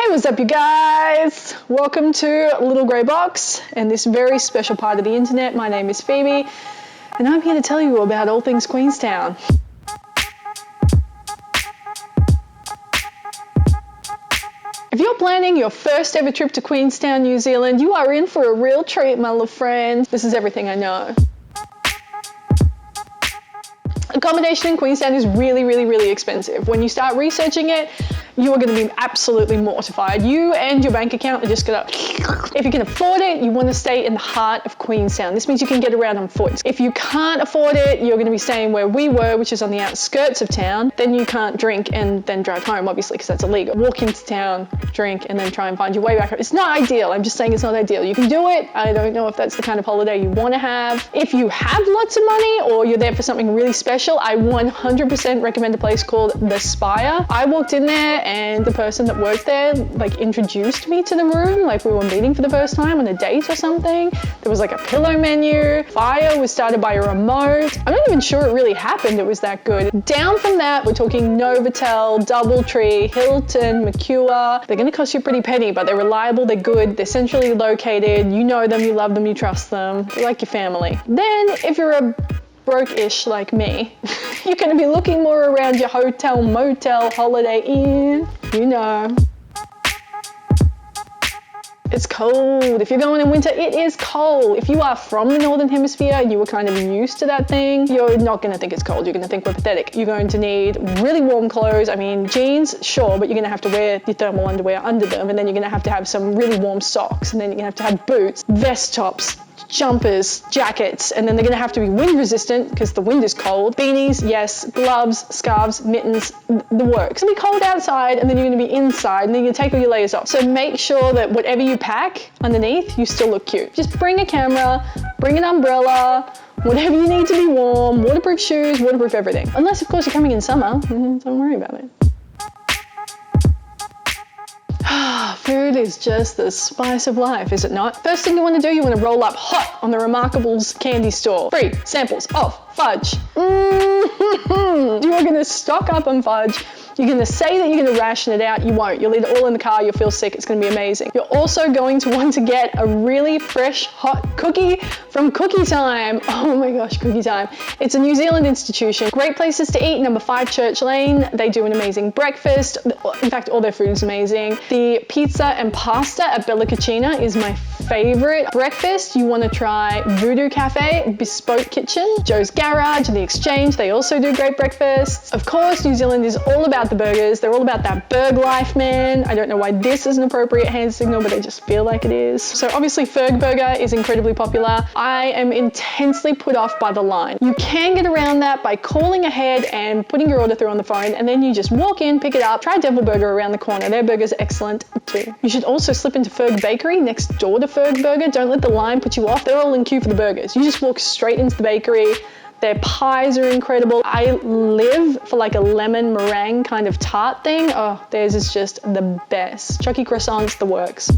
Hey, what's up you guys? Welcome to Little Grey Box and this very special part of the internet. My name is Phoebe and I'm here to tell you about all things Queenstown. If you're planning your first ever trip to Queenstown, New Zealand, you are in for a real treat, my little friends. This is everything I know. Accommodation in Queenstown is really expensive. When you start researching it, you are going to be absolutely mortified. You and your bank account are just going to... If you can afford it, you want to stay in the heart of Queenstown. This means you can get around on foot. If you can't afford it, you're going to be staying where we were, which is on the outskirts of town. Then you can't drink and then drive home, obviously, because that's illegal. Walk into town, drink, and then try and find your way back home. It's not ideal. I'm just saying it's not ideal. You can do it. I don't know if that's the kind of holiday you want to have. If you have lots of money or you're there for something really special, I 100% recommend a place called The Spire. I walked in there and the person that worked there like introduced me to the room, like we were meeting for the first time on a date or something. There was like a pillow menu. Fire was started by a remote. I'm not even sure it really happened. It was that good. Down from that, we're talking Novotel, Doubletree, Hilton, Mercure. They're going to cost you a pretty penny, but they're reliable, they're good, they're centrally located. You know them, you love them, you trust them. They're like your family. Then if you're a broke-ish like me, you're going to be looking more around your hotel, motel, holiday inn, you know. It's cold. If you're going in winter, it is cold. If you are from the Northern Hemisphere and you were kind of used to that thing, you're not going to think it's cold. You're going to think we're pathetic. You're going to need really warm clothes. I mean, jeans, sure, but you're going to have to wear your thermal underwear under them, and then you're going to have some really warm socks, and then you're going to have boots, vest tops, jumpers, jackets, and then they're going to have to be wind resistant because the wind is cold. Beanies, yes, gloves, scarves, mittens, the works. It's going to be cold outside and then you're going to be inside and then you're going to take all your layers off. So make sure that whatever you pack underneath, you still look cute. Just bring a camera, bring an umbrella, whatever you need to be warm, waterproof shoes, waterproof everything. Unless of course you're coming in summer, don't worry about it. Food is just the spice of life, is it not? First thing you want to do, you want to roll up hot on the Remarkables candy store. Free samples of fudge. You are going to stock up on fudge. You're going to say that you're going to ration it out. You won't. You'll eat it all in the car. You'll feel sick. It's going to be amazing. You're also going to want to get a really fresh, hot cookie from Cookie Time. Oh my gosh, Cookie Time. It's a New Zealand institution. Great places to eat. Number 5 Church Lane. They do an amazing breakfast. In fact, all their food is amazing. The pizza and pasta at Bella Cucina is my favorite. Breakfast, you want to try Voodoo Cafe, Bespoke Kitchen, Joe's Garage, The Exchange. They also do great breakfasts. Of course, New Zealand is all about the burgers. They're all about that Berg life, man. I don't know why this is an appropriate hand signal, but I just feel like it is. So obviously Ferg Burger is incredibly popular. I am intensely put off by the line. You can get around that by calling ahead and putting your order through on the phone, and then you just walk in, pick it up, try Devil Burger around the corner. Their burgers are excellent too. You should also slip into Ferg Bakery next door to Ferg Burger. Don't let the line put you off. They're all in queue for the burgers. You just walk straight into the bakery. Their pies are incredible. I live for like a lemon meringue kind of tart thing. Oh, theirs is just the best. Chucky croissants, the works.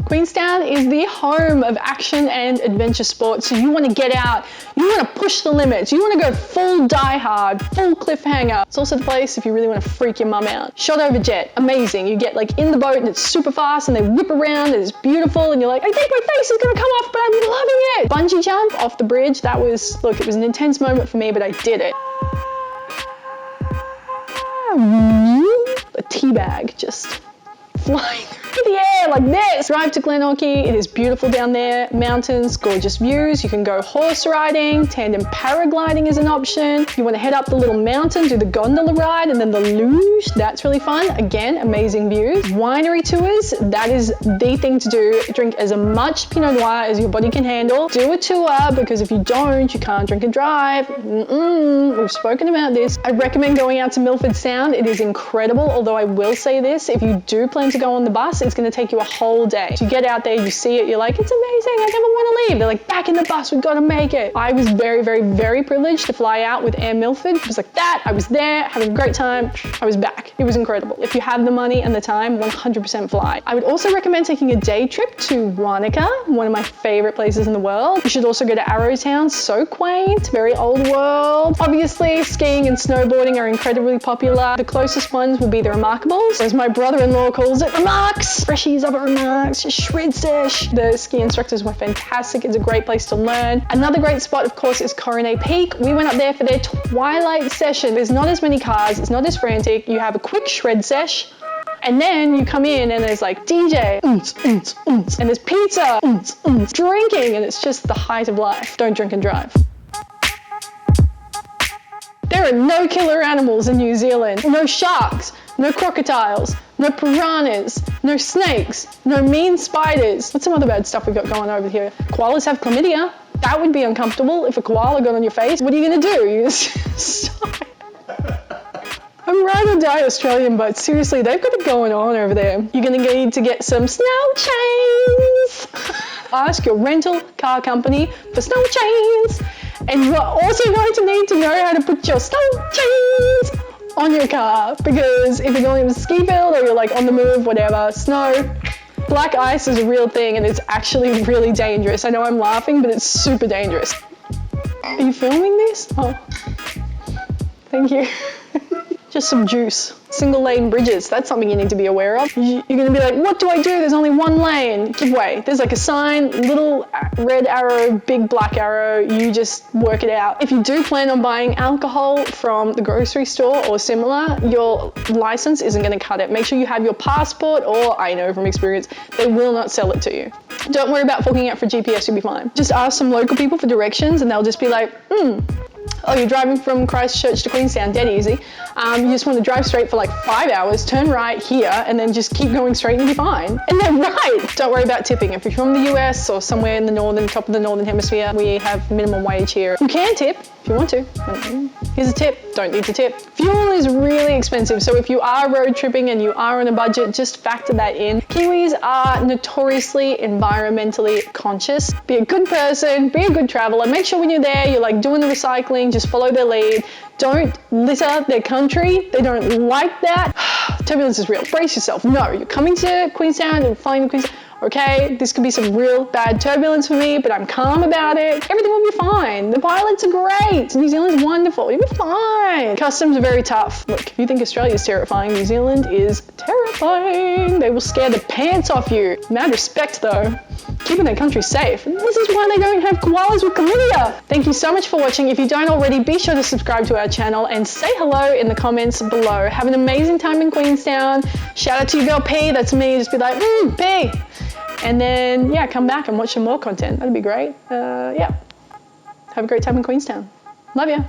Queenstown is the home of action and adventure sports, so you want to get out, you want to push the limits, you want to go full Die Hard, full cliffhanger. It's also the place if you really want to freak your mum out. Shot over jet, amazing. You get like in the boat and it's super fast and they whip around and it's beautiful and you're like, I think my face is going to come off, but I'm loving it. Bungee jump off the bridge, that was, look, it was an intense moment for me, but I did it. A tea bag just flying through the air like this. Drive to Glenorchy, it is beautiful down there. Mountains, gorgeous views. You can go horse riding, tandem paragliding is an option. You want to head up the little mountain, do the gondola ride, and then the luge, that's really fun. Again, amazing views. Winery tours, that is the thing to do. Drink as much Pinot Noir as your body can handle. Do a tour, because if you don't, you can't drink and drive. We've spoken about this. I recommend going out to Milford Sound. It is incredible, although I will say this, if you do plan to go on the bus, it's going to take you a whole day. So you get out there, you see it, you're like, it's amazing, I never want to leave. They're like, back in the bus, we've got to make it. I was very, very, very privileged to fly out with Air Milford. It was like that, I was there, having a great time, I was back. It was incredible. If you have the money and the time, 100% fly. I would also recommend taking a day trip to Wanaka, one of my favorite places in the world. You should also go to Arrowtown, so quaint, very old world. Obviously, skiing and snowboarding are incredibly popular. The closest ones will be the Remarkables, as my brother-in-law calls it, Remarks. Freshies up at Remarks, just shred sesh. The ski instructors were fantastic. It's a great place to learn. Another great spot, of course, is Coronet Peak. We went up there for their twilight session. There's not as many cars, it's not as frantic. You have a quick shred sesh, and then you come in and there's like DJ, and there's pizza, drinking, and it's just the height of life. Don't drink and drive. There are no killer animals in New Zealand. No sharks, no crocodiles, no piranhas, no snakes, no mean spiders. What's some other bad stuff we've got going over here? Koalas have chlamydia. That would be uncomfortable if a koala got on your face. What are you gonna do? You just stop. I'm ride or die Australian, but seriously, they've got it going on over there. You're gonna need to get some snow chains. Ask your rental car company for snow chains. And you're also going to need to know how to put your snow chains on your car, because if you're going to a ski field or you're like on the move, whatever, snow, black ice is a real thing and it's actually really dangerous. I know I'm laughing, but it's super dangerous. Are you filming this? Oh, thank you. Just some juice. Single lane bridges, that's something you need to be aware of. You're gonna be like, what do I do? There's only one lane. Give way. There's like a sign, little red arrow, big black arrow. You just work it out. If you do plan on buying alcohol from the grocery store or similar, your license isn't gonna cut it. Make sure you have your passport, or I know from experience, they will not sell it to you. Don't worry about forking out for GPS, you'll be fine. Just ask some local people for directions and they'll just be like, oh, you're driving from Christchurch to Queenstown, dead easy. You just want to drive straight for like 5 hours, turn right here, and then just keep going straight and you'll be fine. And they're right. Don't worry about tipping. If you're from the US or somewhere in the top of the northern hemisphere, we have minimum wage here. You can tip if you want to. Here's a tip, don't need to tip. Fuel is really expensive, so if you are road tripping and you are on a budget, just factor that in. Kiwis are notoriously environmentally conscious. Be a good person, be a good traveler. Make sure when you're there, you're like doing the recycling, just follow their lead. Don't litter their country. They don't like that. Turbulence is real. Brace yourself. No, you're coming to Queenstown and flying to Queenstown. Okay, this could be some real bad turbulence for me, but I'm calm about it. Everything will be fine. The pilots are great. New Zealand's wonderful. You'll be fine. Customs are very tough. Look, if you think Australia is terrifying, New Zealand is terrifying. They will scare the pants off you. Mad respect though. Keeping their country safe. This is why they don't have koalas with chlamydia. Thank you so much for watching. If you don't already, be sure to subscribe to our channel and say hello in the comments below. Have an amazing time in Queenstown. Shout out to your girl P, that's me. Just be like, P. And then, yeah, come back and watch some more content. That'd be great. Yeah. Have a great time in Queenstown. Love ya.